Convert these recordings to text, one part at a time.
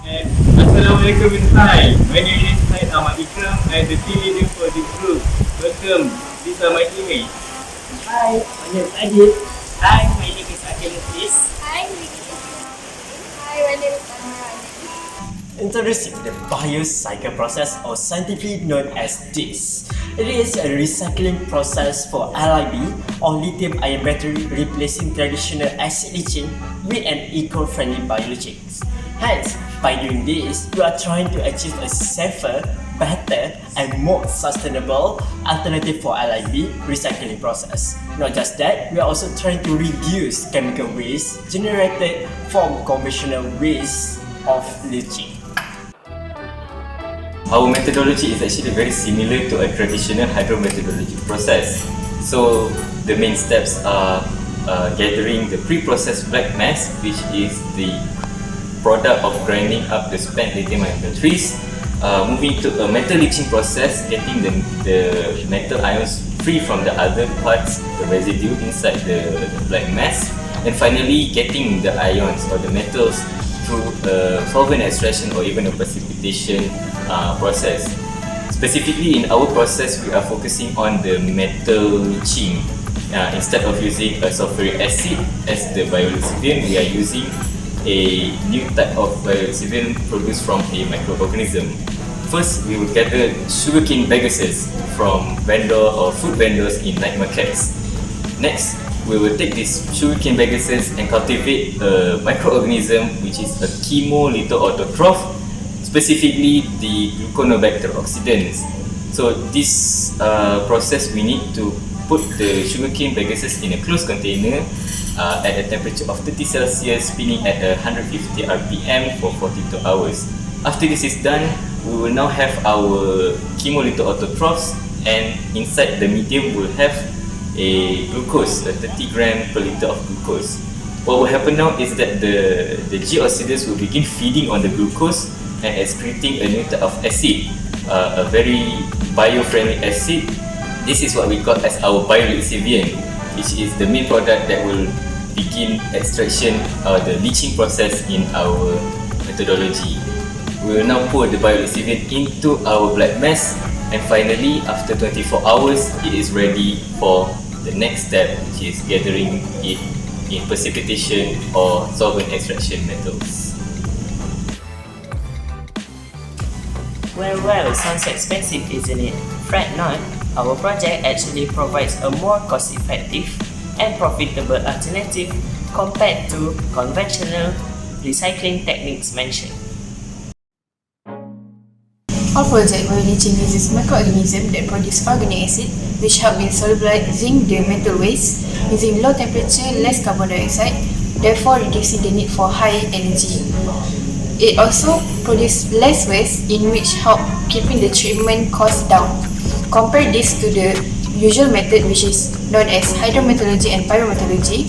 And Assalamualaikum Bintai. My name is IKRAAM. I am the team leader for this group. Welcome. These are my teammates. Hi, my name is ADIB. Hi, my name is MUKHLIS. Hi, my name is AMMAR. Introducing the BIOCYCLE process, or scientifically known as DZUAN. It is a recycling process for LIB or lithium-ion battery, replacing traditional acid leaching with an eco-friendly bioleaching. Hence, by doing this, we are trying to achieve a safer, better and more sustainable alternative for LIB recycling process. Not just that, we are also trying to reduce chemical waste generated from conventional waste of leaching. Our methodology is actually very similar to a traditional hydromethodology process. So the main steps are gathering the pre-processed black mass, which is the product of grinding up the spent lithium-ion batteries, moving to a metal leaching process, getting the metal ions free from the other parts, the residue inside the black mass, and finally getting the ions or the metals through a solvent extraction or even a precipitation process. Specifically in our process, we are focusing on the metal leaching. Instead of using a sulfuric acid as the biolexivine, we are using a new type of biolexivine produced from a microorganism. First, we will gather sugarcane bagases from vendor or food vendors in night markets. Next, we will take these sugarcane bagases and cultivate a microorganism which is a chemolithoautotroph, specifically the gluconobacter oxidans. So this process, we need to put the sugarcane bagases in a closed container at a temperature of 30 Celsius, spinning at 150 RPM for 42 hours. After this is done, we will now have our chemolithoautotrophs, and inside the medium we'll have a glucose, a 30 gram per liter of glucose. What will happen now is that the G oxidants will begin feeding on the glucose and excreting a new type of acid, a very bio-friendly acid. This is what we call as our biolexivine, which is the main product that will begin extraction or the leaching process in our methodology. We will now pour the biolexivine into our black mass, and finally after 24 hours it is ready for the next step, which is gathering it in precipitation or solvent extraction methods. Well, sounds expensive, isn't it? Fret not, our project actually provides a more cost-effective and profitable alternative compared to conventional recycling techniques mentioned. Our project BIOLEACHING uses microorganisms that produce organic acid, which help in solubilizing the metal waste using low temperature, less carbon dioxide, therefore reducing the need for high energy. It also produces less waste, in which help keeping the treatment cost down. Compare this to the usual method, which is known as hydrometallurgy and pyrometallurgy,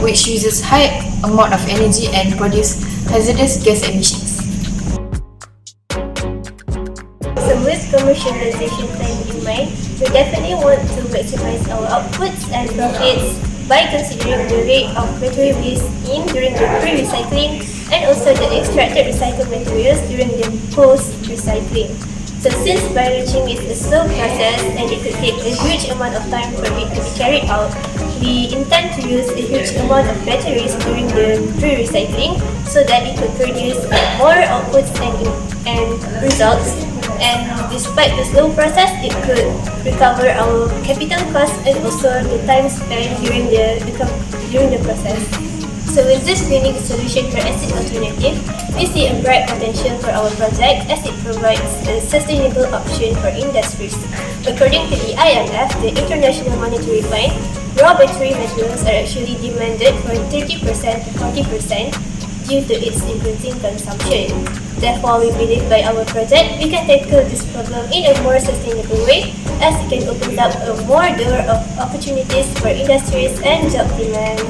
which uses high amount of energy and produce hazardous gas emissions. So with commercialization time in mind, we definitely want to maximize our outputs and profits by considering the rate of battery waste in during the pre-recycling and also the extracted recycled materials during the post-recycling. So since BIOLEACHING is a slow process and it could take a huge amount of time for it to be carried out, we intend to use a huge amount of batteries during the pre-recycling so that it could produce more outputs and results. And despite the slow process, it could recover our capital costs and also the time spent during the process. So with this unique solution for acid alternative, we see a bright potential for our project as it provides a sustainable option for industries. According to the IMF, the International Monetary Fund, raw battery materials are actually demanded for 30% to 40% due to its increasing consumption. Therefore, we believe by our project, we can tackle this problem in a more sustainable way as it can open up a more door of opportunities for industries and job demand.